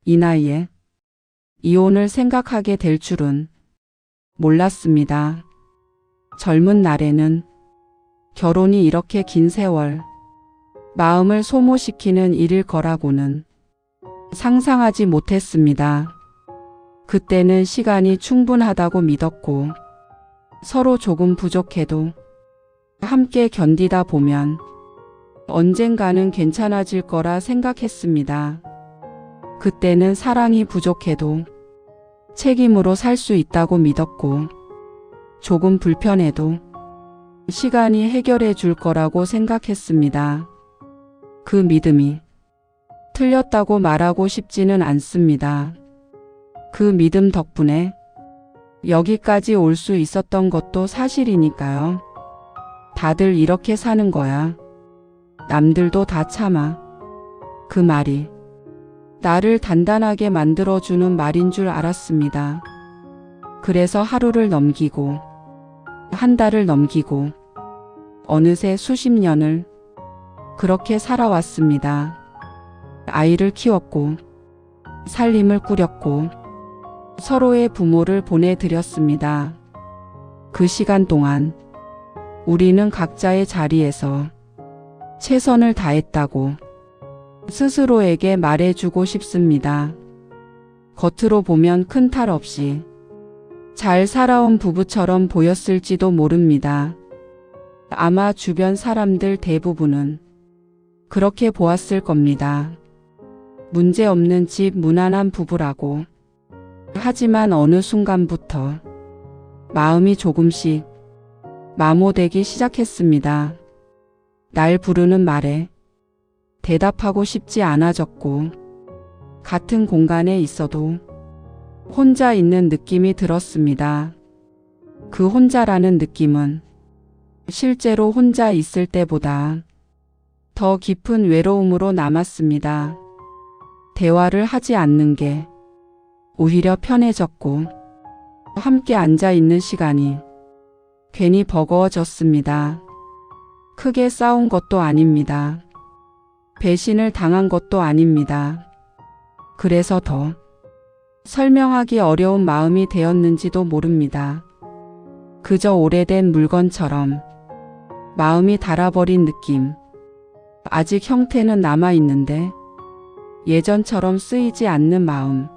이 나이에 이혼을 생각하게 될 줄은 몰랐습니다. 젊은 날에는 결혼이 이렇게 긴 세월 마음을 소모시키는 일일 거라고는 상상하지 못했습니다. 그때는 시간이 충분하다고 믿었고 서로 조금 부족해도 함께 견디다 보면 언젠가는 괜찮아질 거라 생각했습니다. 그때는 사랑이 부족해도 책임으로 살 수 있다고 믿었고 조금 불편해도 시간이 해결해 줄 거라고 생각했습니다. 그 믿음이 틀렸다고 말하고 싶지는 않습니다. 그 믿음 덕분에 여기까지 올 수 있었던 것도 사실이니까요. 다들 이렇게 사는 거야. 남들도 다 참아. 그 말이 나를 단단하게 만들어주는 말인 줄 알았습니다. 그래서 하루를 넘기고 한 달을 넘기고 어느새 수십 년을 그렇게 살아왔습니다. 아이를 키웠고 살림을 꾸렸고 서로의 부모를 보내드렸습니다. 그 시간 동안 우리는 각자의 자리에서 최선을 다했다고 스스로에게 말해주고 싶습니다. 겉으로 보면 큰 탈 없이 잘 살아온 부부처럼 보였을지도 모릅니다. 아마 주변 사람들 대부분은 그렇게 보았을 겁니다. 문제없는 집 무난한 부부라고. 하지만 어느 순간부터 마음이 조금씩 마모되기 시작했습니다. 날 부르는 말에 대답하고 싶지 않아졌고 같은 공간에 있어도 혼자 있는 느낌이 들었습니다. 그 혼자라는 느낌은 실제로 혼자 있을 때보다 더 깊은 외로움으로 남았습니다. 대화를 하지 않는 게 오히려 편해졌고 함께 앉아 있는 시간이 괜히 버거워졌습니다. 크게 싸운 것도 아닙니다. 배신을 당한 것도 아닙니다. 그래서 더 설명하기 어려운 마음이 되었는지도 모릅니다. 그저 오래된 물건처럼 마음이 닳아버린 느낌. 아직 형태는 남아있는데 예전처럼 쓰이지 않는 마음.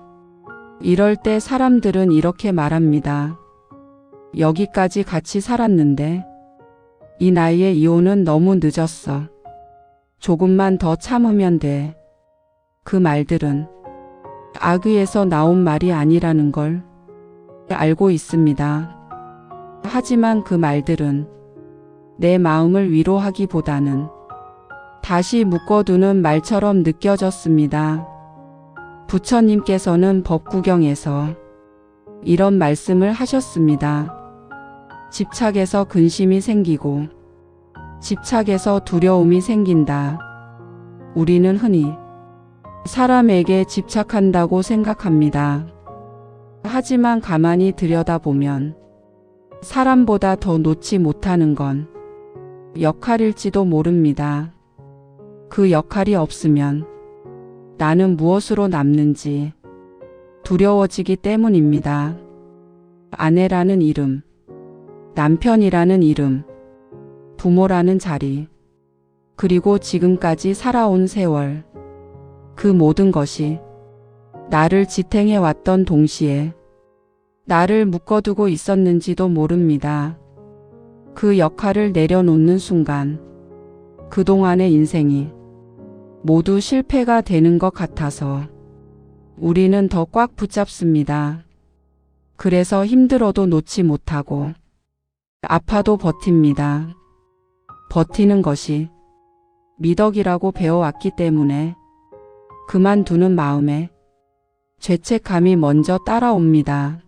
이럴 때 사람들은 이렇게 말합니다. 여기까지 같이 살았는데 이 나이에 이혼은 너무 늦었어. 조금만 더 참으면 돼. 그 말들은 악의에서 나온 말이 아니라는 걸 알고 있습니다. 하지만 그 말들은 내 마음을 위로하기보다는 다시 묶어두는 말처럼 느껴졌습니다. 부처님께서는 법구경에서 이런 말씀을 하셨습니다. 집착에서 근심이 생기고 집착에서 두려움이 생긴다. 우리는 흔히 사람에게 집착한다고 생각합니다. 하지만 가만히 들여다보면 사람보다 더 놓지 못하는 건 역할일지도 모릅니다. 그 역할이 없으면 나는 무엇으로 남는지 두려워지기 때문입니다. 아내라는 이름, 남편이라는 이름, 부모라는 자리, 그리고 지금까지 살아온 세월, 그 모든 것이 나를 지탱해 왔던 동시에 나를 묶어두고 있었는지도 모릅니다. 그 역할을 내려놓는 순간 그동안의 인생이 모두 실패가 되는 것 같아서 우리는 더 꽉 붙잡습니다. 그래서 힘들어도 놓지 못하고 아파도 버팁니다. 버티는 것이 미덕이라고 배워왔기 때문에 그만두는 마음에 죄책감이 먼저 따라옵니다.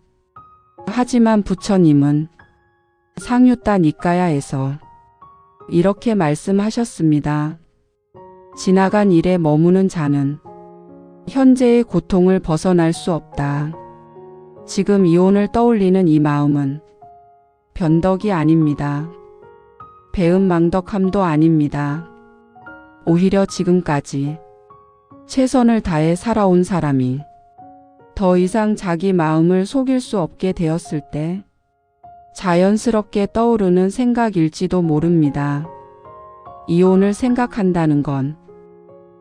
하지만 부처님은 상유따 니까야에서 이렇게 말씀하셨습니다. 지나간 일에 머무는 자는 현재의 고통을 벗어날 수 없다. 지금 이혼을 떠올리는 이 마음은 변덕이 아닙니다. 배은망덕함도 아닙니다. 오히려 지금까지 최선을 다해 살아온 사람이 더 이상 자기 마음을 속일 수 없게 되었을 때 자연스럽게 떠오르는 생각일지도 모릅니다. 이혼을 생각한다는 건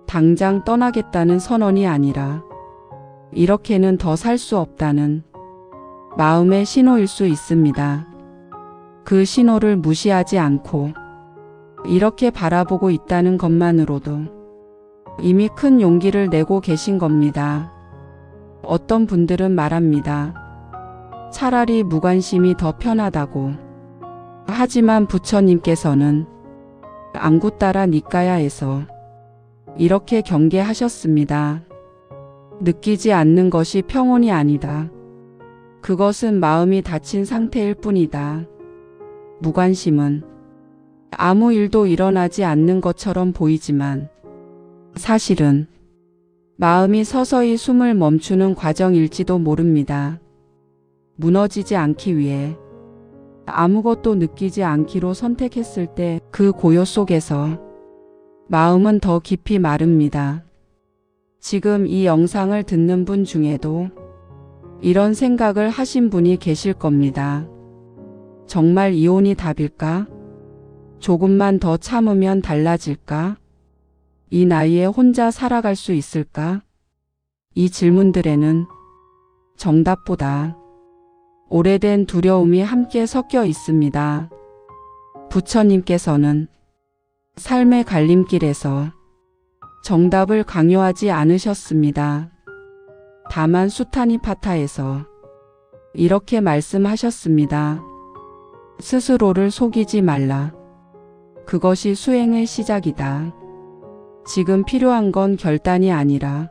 당장 떠나겠다는 선언이 아니라 이렇게는 더 살 수 없다는 마음의 신호일 수 있습니다. 그 신호를 무시하지 않고 이렇게 바라보고 있다는 것만으로도 이미 큰 용기를 내고 계신 겁니다. 어떤 분들은 말합니다. 차라리 무관심이 더 편하다고. 하지만 부처님께서는 안구 따라 니까야에서 이렇게 경계하셨습니다. 느끼지 않는 것이 평온이 아니다. 그것은 마음이 닫힌 상태일 뿐이다. 무관심은 아무 일도 일어나지 않는 것처럼 보이지만 사실은 마음이 서서히 숨을 멈추는 과정일지도 모릅니다. 무너지지 않기 위해 아무것도 느끼지 않기로 선택했을 때 그 고요 속에서 마음은 더 깊이 마릅니다. 지금 이 영상을 듣는 분 중에도 이런 생각을 하신 분이 계실 겁니다. 정말 이혼이 답일까? 조금만 더 참으면 달라질까? 이 나이에 혼자 살아갈 수 있을까? 이 질문들에는 정답보다 오래된 두려움이 함께 섞여 있습니다. 부처님께서는 삶의 갈림길에서 정답을 강요하지 않으셨습니다. 다만 수타니파타에서 이렇게 말씀하셨습니다. 스스로를 속이지 말라. 그것이 수행의 시작이다. 지금 필요한 건 결단이 아니라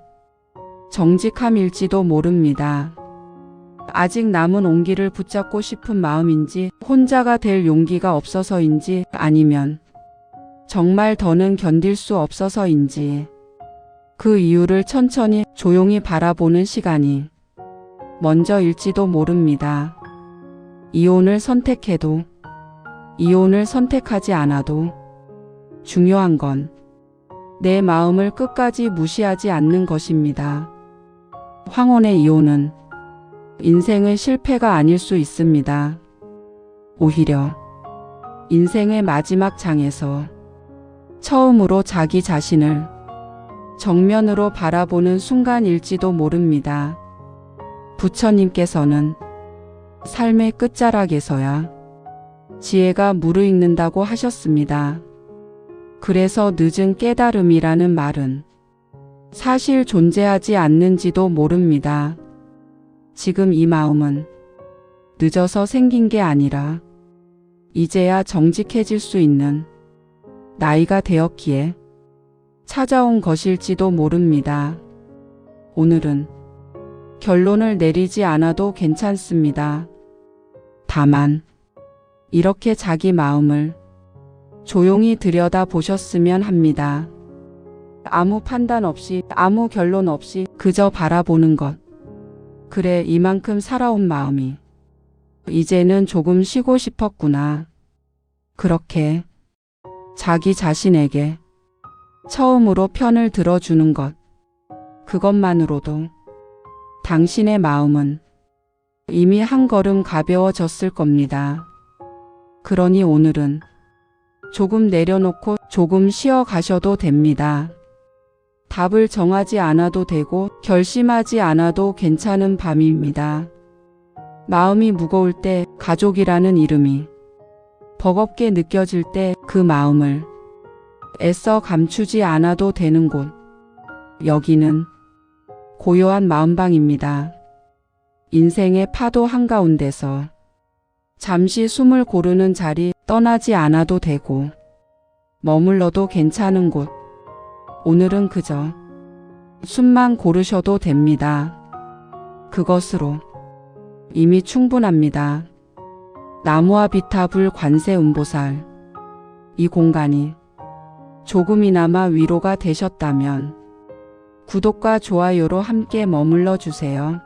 정직함일지도 모릅니다. 아직 남은 온기를 붙잡고 싶은 마음인지, 혼자가 될 용기가 없어서인지, 아니면 정말 더는 견딜 수 없어서인지, 그 이유를 천천히 조용히 바라보는 시간이 먼저일지도 모릅니다. 이혼을 선택해도, 이혼을 선택하지 않아도 중요한 건 내 마음을 끝까지 무시하지 않는 것입니다. 황혼의 이혼은 인생의 실패가 아닐 수 있습니다. 오히려 인생의 마지막 장에서 처음으로 자기 자신을 정면으로 바라보는 순간일지도 모릅니다. 부처님께서는 삶의 끝자락에서야 지혜가 무르익는다고 하셨습니다. 그래서 늦은 깨달음이라는 말은 사실 존재하지 않는지도 모릅니다. 지금 이 마음은 늦어서 생긴 게 아니라 이제야 정직해질 수 있는 나이가 되었기에 찾아온 것일지도 모릅니다. 오늘은 결론을 내리지 않아도 괜찮습니다. 다만 이렇게 자기 마음을 조용히 들여다보셨으면 합니다. 아무 판단 없이, 아무 결론 없이 그저 바라보는 것. 그래, 이만큼 살아온 마음이 이제는 조금 쉬고 싶었구나. 그렇게 자기 자신에게 처음으로 편을 들어주는 것. 그것만으로도 당신의 마음은 이미 한 걸음 가벼워졌을 겁니다. 그러니 오늘은 조금 내려놓고 조금 쉬어 가셔도 됩니다. 답을 정하지 않아도 되고 결심하지 않아도 괜찮은 밤입니다. 마음이 무거울 때, 가족이라는 이름이 버겁게 느껴질 때 그 마음을 애써 감추지 않아도 되는 곳. 여기는 고요한 마음방입니다. 인생의 파도 한가운데서 잠시 숨을 고르는 자리, 떠나지 않아도 되고 머물러도 괜찮은 곳. 오늘은 그저 숨만 고르셔도 됩니다. 그것으로 이미 충분합니다. 나무와 비타불 관세음보살. 이 공간이 조금이나마 위로가 되셨다면 구독과 좋아요로 함께 머물러 주세요.